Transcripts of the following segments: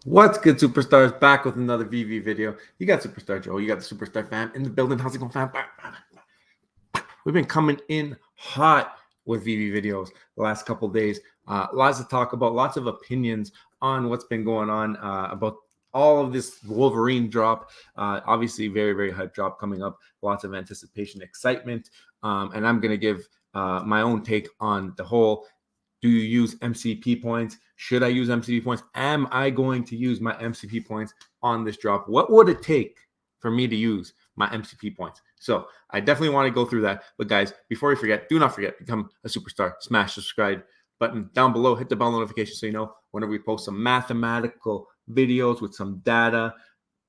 What's good, superstars? Back with another VV video. You got Superstar Joe. You got the Superstar fam in the building. How's it going, fam? We've been coming in hot with VV videos the last couple days. Lots to talk about, lots of opinions on what's been going on about all of this Wolverine drop. Obviously, very, very hype drop coming up. Lots of anticipation, excitement. And I'm going to give my own take on the whole. Do you use MCP points? Should I use MCP points? Am I going to use my MCP points on this drop? What would it take for me to use my MCP points? So I definitely want to go through that. But guys, before you forget, do not forget, become a superstar. Smash the subscribe button down below. Hit the bell notification so you know whenever we post some mathematical videos with some data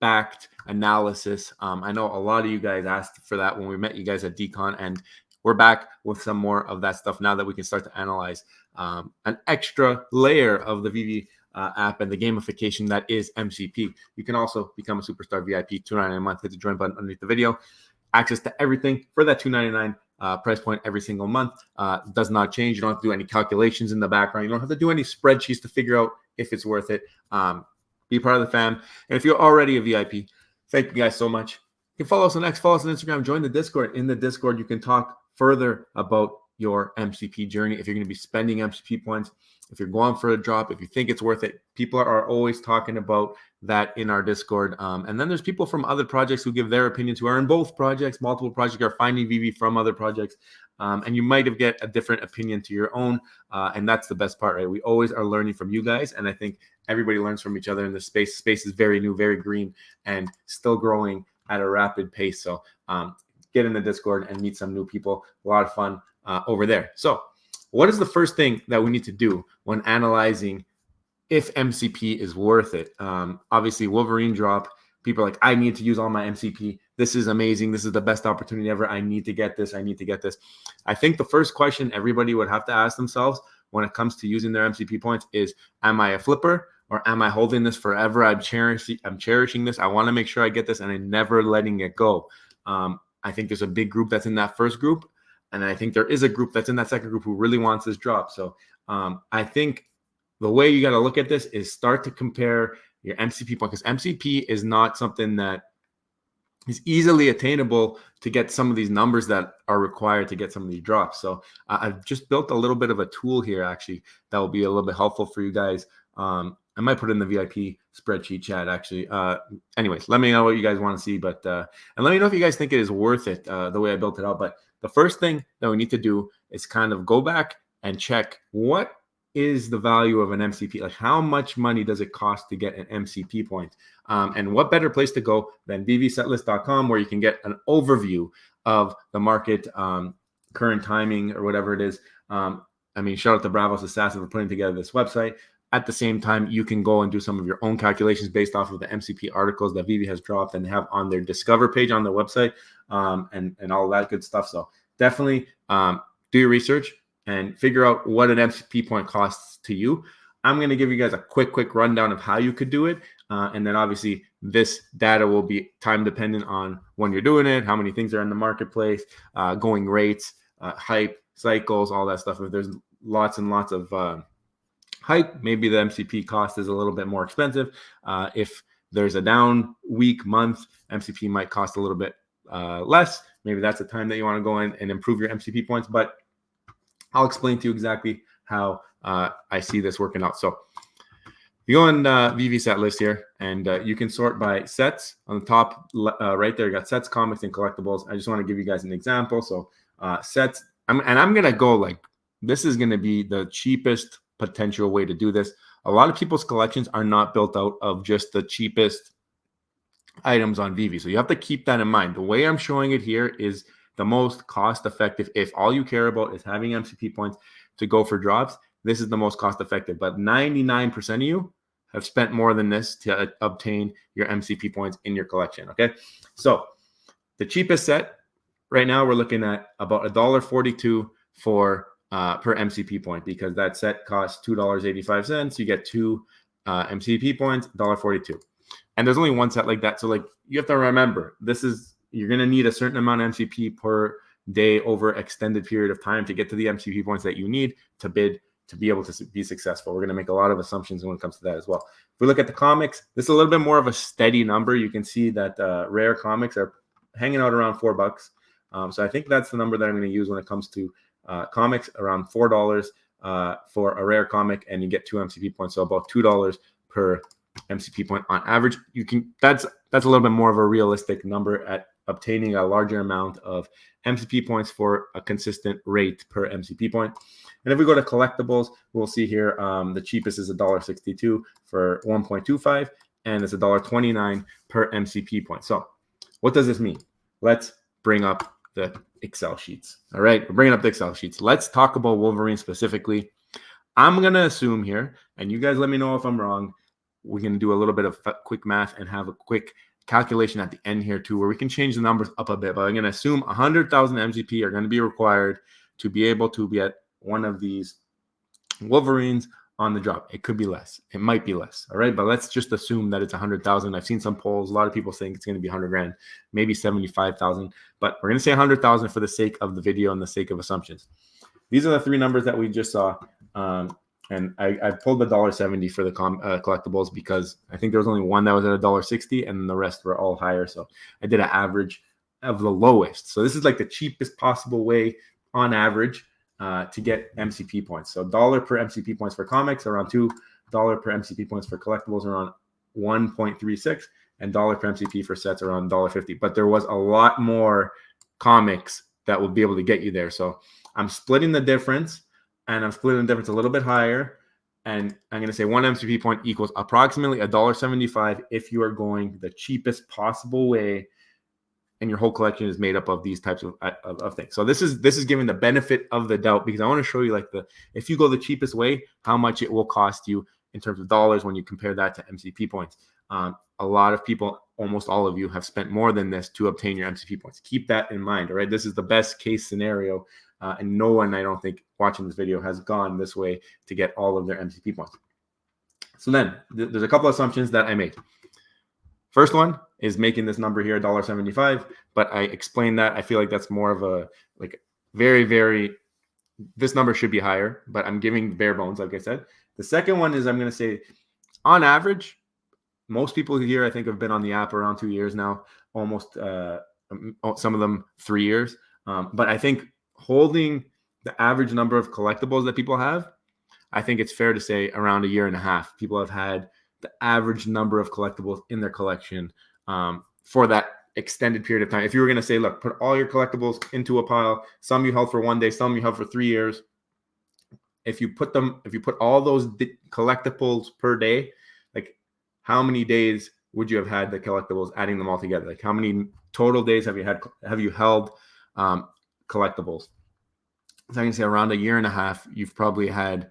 backed analysis. I know a lot of you guys asked for that when we met you guys at Decon, and we're back with some more of that stuff now that we can start to analyze an extra layer of the VV app and the gamification that is MCP. You can also become a Superstar VIP, $2.99 a month. Hit the join button underneath the video. Access to everything for that $2.99 price point every single month. Does not change. You don't have to do any calculations in the background. You don't have to do any spreadsheets to figure out if it's worth it. Be part of the fam. And if you're already a VIP, thank you guys so much. You can follow us on X, follow us on Instagram, join the Discord. In the Discord, you can talk further about your MCP journey. If you're going to be spending MCP points, if you're going for a drop, if you think it's worth it, people are always talking about that in our Discord. And then there's people from other projects who give their opinions, who are in both projects, multiple projects, are finding VV from other projects. And you might have get a different opinion to your own. And that's the best part, right? We always are learning from you guys. And I think everybody learns from each other in this space. Space is very new, very green, and still growing at a rapid pace. So get in the Discord and meet some new people. A lot of fun over there. So what is the first thing that we need to do when analyzing if MCP is worth it? Obviously, Wolverine drop. People are like, I need to use all my MCP. This is amazing. This is the best opportunity ever. I need to get this. I need to get this. I think the first question everybody would have to ask themselves when it comes to using their MCP points is, am I a flipper? Or am I holding this forever? I'm cherishing this. I want to make sure I get this, and I'm never letting it go. I think there's a big group that's in that first group, and I think there is a group that's in that second group who really wants this drop. So I think the way you got to look at this is start to compare your MCP point, because MCP is not something that is easily attainable to get some of these numbers that are required to get some of these drops. So I've just built a little bit of a tool here, actually, that will be a little bit helpful for you guys. I might put in the VIP spreadsheet chat, actually. Anyways, let me know what you guys want to see, but and let me know if you guys think it is worth it, the way I built it out. But the first thing that we need to do is kind of go back and check what is the value of an MCP. Like, how much money does it cost to get an MCP point? And what better place to go than vvsetlist.com, where you can get an overview of the market, current timing, or whatever it is. I mean, shout out to Bravos Assassin for putting together this website. At the same time, you can go and do some of your own calculations based off of the MCP articles that Veve has dropped and have on their Discover page on their website, and all that good stuff. So definitely do your research and figure out what an MCP point costs to you. I'm going to give you guys a quick rundown of how you could do it. And then obviously this data will be time dependent on when you're doing it, how many things are in the marketplace, going rates, hype, cycles, all that stuff. If there's lots and lots of hype, maybe the MCP cost is a little bit more expensive. If there's a down week, month, MCP might cost a little bit less. Maybe that's the time that you want to go in and improve your MCP points. But I'll explain to you exactly how I see this working out. So you go on VV set list here, and you can sort by sets. On the top right there, you got sets, comics, and collectibles. I just want to give you guys an example. So sets, I'm going to go like, this is going to be the cheapest potential way to do this. A lot of people's collections are not built out of just the cheapest items on Veve. So you have to keep that in mind. The way I'm showing it here is the most cost effective. If all you care about is having MCP points to go for drops, this is the most cost effective. But 99% of you have spent more than this to obtain your MCP points in your collection. Okay. So the cheapest set right now, we're looking at about $1.42 for per MCP point, because that set costs $2.85. You get 2 MCP points, $1.42. And there's only one set like that. So like, you have to remember, you're going to need a certain amount of MCP per day over extended period of time to get to the MCP points that you need to bid to be able to be successful. We're going to make a lot of assumptions when it comes to that as well. If we look at the comics, this is a little bit more of a steady number. You can see that rare comics are hanging out around $4. So I think that's the number that I'm going to use when it comes to comics, around $4 for a rare comic, and you get 2 MCP points, so about $2 per MCP point on average. You can that's a little bit more of a realistic number at obtaining a larger amount of MCP points for a consistent rate per MCP point. And if we go to collectibles, we'll see here the cheapest is $1.62 for 1.25, and it's $1.29 per MCP point. So what does this mean? Let's bring up the Excel sheets. All right, we're bringing up the Excel sheets. Let's talk about Wolverine specifically. I'm going to assume here, and you guys let me know if I'm wrong, we're going to do a little bit of quick math and have a quick calculation at the end here too, where we can change the numbers up a bit. But I'm going to assume 100,000 MCP are going to be required to be able to get one of these Wolverines on the drop. It could be less. It might be less. All right. But let's just assume that it's 100,000. I've seen some polls. A lot of people think it's going to be 100 grand, maybe 75,000. But we're going to say 100,000 for the sake of the video and the sake of assumptions. These are the three numbers that we just saw. And I pulled the $1.70 for the collectibles because I think there was only one that was at $1.60 and the rest were all higher. So I did an average of the lowest. So this is like the cheapest possible way on average to get MCP points. So $1 per MCP points for comics, around $2 per MCP points for collectibles, around 1.36, and $1 per MCP for sets, around $1.50. But there was a lot more comics that will be able to get you there. So I'm splitting the difference. And I'm splitting the difference a little bit higher. And I'm going to say 1 MCP point equals approximately $1.75 if you are going the cheapest possible way and your whole collection is made up of these types of things. So this is giving the benefit of the doubt, because I want to show you, like, if you go the cheapest way, how much it will cost you in terms of dollars when you compare that to MCP points. A lot of people, almost all of you, have spent more than this to obtain your MCP points. Keep that in mind, all right? This is the best case scenario. And no one, I don't think, watching this video has gone this way to get all of their MCP points. So then there's a couple of assumptions that I made. First one is making this number here $1.75, but I explained that. I feel like that's more of a, like, very, very, this number should be higher, but I'm giving bare bones, like I said. The second one is I'm going to say, on average, most people here, I think, have been on the app around 2 years now, almost some of them 3 years. But I think holding the average number of collectibles that people have, I think it's fair to say around 1.5 years, people have had the average number of collectibles in their collection for that extended period of time. If you were going to say, look, put all your collectibles into a pile, some you held for 1 day, some you held for 3 years. If you put all those collectibles per day, like, how many days would you have had the collectibles, adding them all together? Like, how many total days have you held collectibles? So I can say around 1.5 years, you've probably had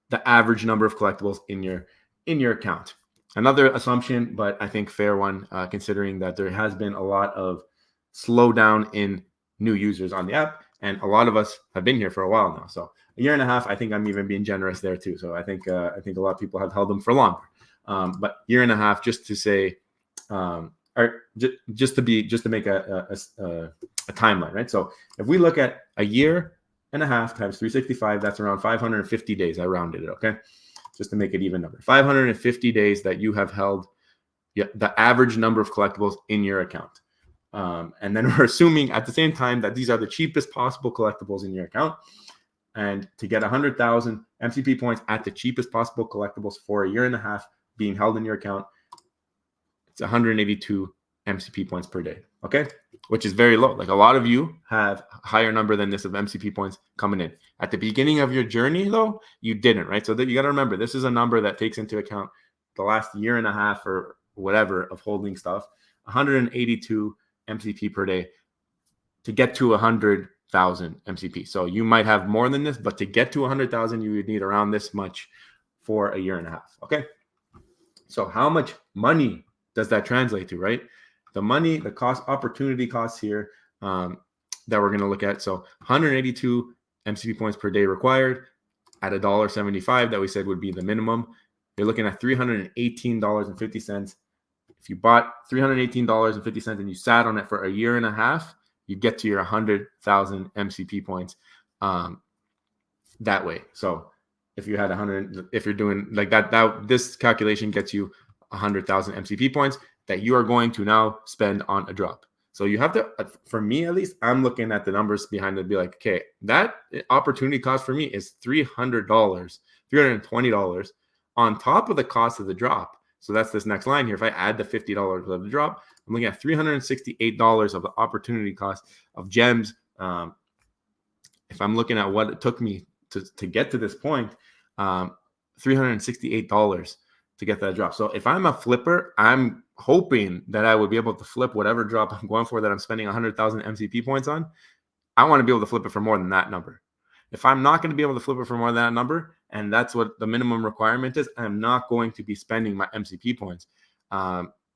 the average number of collectibles in your account. Another assumption, but I think fair one, considering that there has been a lot of slowdown in new users on the app, and a lot of us have been here for a while now. So 1.5 years, I think I'm even being generous there too. So I think a lot of people have held them for longer. But 1.5 years, just to say, or just to make a timeline, right? So if we look at 1.5 years times 365, that's around 550 days. I rounded it, okay? Just to make it even number. 550 days that you have held the average number of collectibles in your account. And then we're assuming at the same time that these are the cheapest possible collectibles in your account. And to get 100,000 MCP points at the cheapest possible collectibles for 1.5 years being held in your account, it's 182 MCP points per day, okay? Which is very low. Like, a lot of you have a higher number than this of MCP points coming in. At the beginning of your journey, though, you didn't, right? So that you got to remember, this is a number that takes into account the last 1.5 years or whatever of holding stuff. 182 MCP per day to get to 100,000 MCP. So you might have more than this, but to get to 100,000, you would need around this much for 1.5 years, okay? So how much money does that translate to, right? The money, the cost, opportunity costs here that we're going to look at. So 182 MCP points per day required at $1.75 that we said would be the minimum. You're looking at $318.50. If you bought $318.50 and you sat on it for 1.5 years, you get to your 100,000 MCP points that way. So if you had 100, if you're doing like that this calculation gets you 100,000 MCP points that you are going to now spend on a drop. So you have to, for me at least, I'm looking at the numbers behind it and be like, okay, that opportunity cost for me is $300, $320 on top of the cost of the drop. So that's this next line here. If I add the $50 of the drop, I'm looking at $368 of the opportunity cost of gems. If I'm looking at what it took me to get to this point, $368 to get that drop. So if I'm a flipper, I'm hoping that I would be able to flip whatever drop I'm going for that I'm spending 100,000 MCP points on. I want to be able to flip it for more than that number. If I'm not going to be able to flip it for more than that number, and that's what the minimum requirement is, I'm not going to be spending my MCP points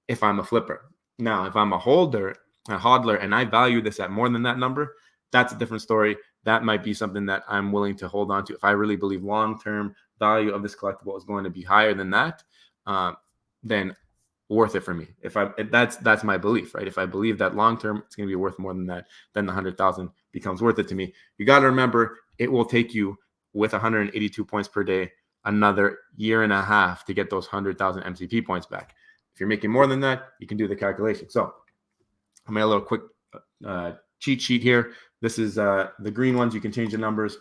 if I'm a flipper. Now, if I'm a hodler, and I value this at more than that number, that's a different story. That might be something that I'm willing to hold on to. If I really believe long-term value of this collectible is going to be higher than that, then worth it for me. That's my belief, right? If I believe that long-term it's going to be worth more than that, then the 100,000 becomes worth it to me. You got to remember, it will take you with 182 points per day another year and a half to get those 100,000 MCP points back. If you're making more than that, you can do the calculation. So I made a little quick cheat sheet here. This is the green ones, you can change the numbers.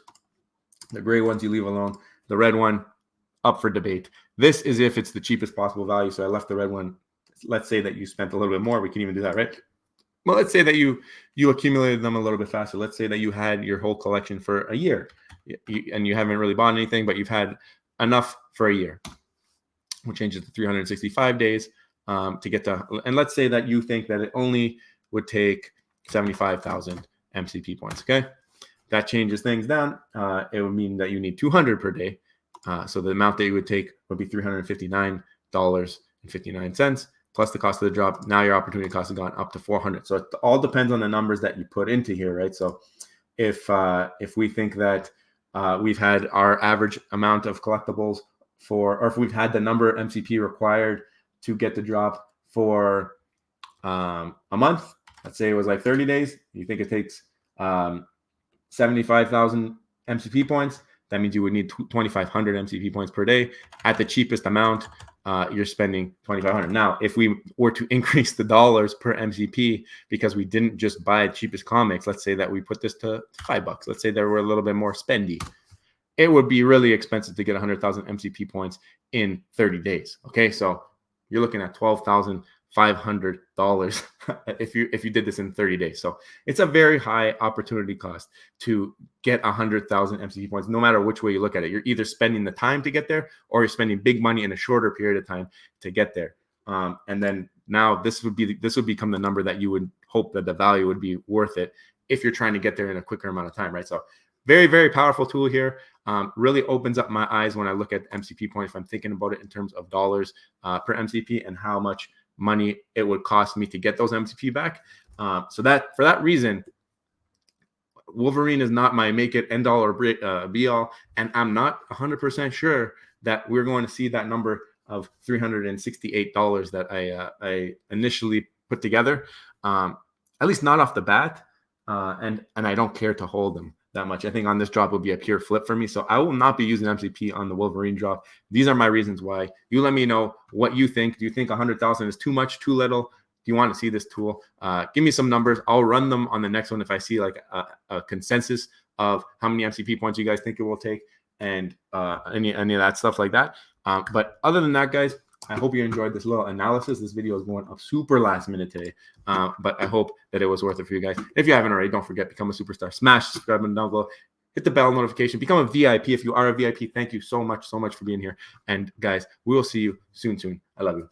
The gray ones you leave alone. The red one, up for debate. This is if it's the cheapest possible value. So I left the red one. Let's say that you spent a little bit more. We can even do that, right? Well, let's say that you accumulated them a little bit faster. Let's say that you had your whole collection for a year and you haven't really bought anything, but you've had enough for a year. We'll change it to 365 days to get to, and let's say that you think that it only would take 75,000 MCP points, okay? That changes things down. It would mean that you need 200 per day. So the amount that you would take would be $359.59 plus the cost of the drop. Now your opportunity cost has gone up to 400. So it all depends on the numbers that you put into here, right? So if we think that we've had our average amount of collectibles or if we've had the number of MCP required to get the drop for a month, let's say it was like 30 days, you think it takes 75,000 MCP points, that means you would need 2,500 MCP points per day. At the cheapest amount, you're spending 2,500. Now, if we were to increase the dollars per MCP because we didn't just buy cheapest comics, let's say that we put this to $5. Let's say that we're a little bit more spendy. It would be really expensive to get 100,000 MCP points in 30 days. Okay, so you're looking at $12,500 if you did this in 30 days. So it's a very high opportunity cost to get 100,000 MCP points, no matter which way you look at it. You're either spending the time to get there or you're spending big money in a shorter period of time to get there. And then now this would become the number that you would hope that the value would be worth it if you're trying to get there in a quicker amount of time, right? So very, very powerful tool here. Really opens up my eyes when I look at MCP points. If I'm thinking about it in terms of dollars per MCP and how much money it would cost me to get those MCP back. So that for that reason, Wolverine is not my make it end all or be all, and I'm not 100% sure that we're going to see that number of $368 that I initially put together, at least not off the bat, and I don't care to hold them that much. I think on this drop will be a pure flip for me. So I will not be using MCP on the Wolverine drop. These are my reasons why. You let me know what you think. Do you think 100,000 is too much, too little? Do you want to see this tool? Give me some numbers. I'll run them on the next one if I see like a consensus of how many MCP points you guys think it will take and any of that stuff like that. But other than that, guys, I hope you enjoyed this little analysis. This video is going up super last minute today, but I hope that it was worth it for you guys. If you haven't already, don't forget, become a superstar. Smash the subscribe button down below. Hit the bell notification. Become a VIP if you are a VIP. Thank you so much for being here. And guys, we will see you soon. I love you.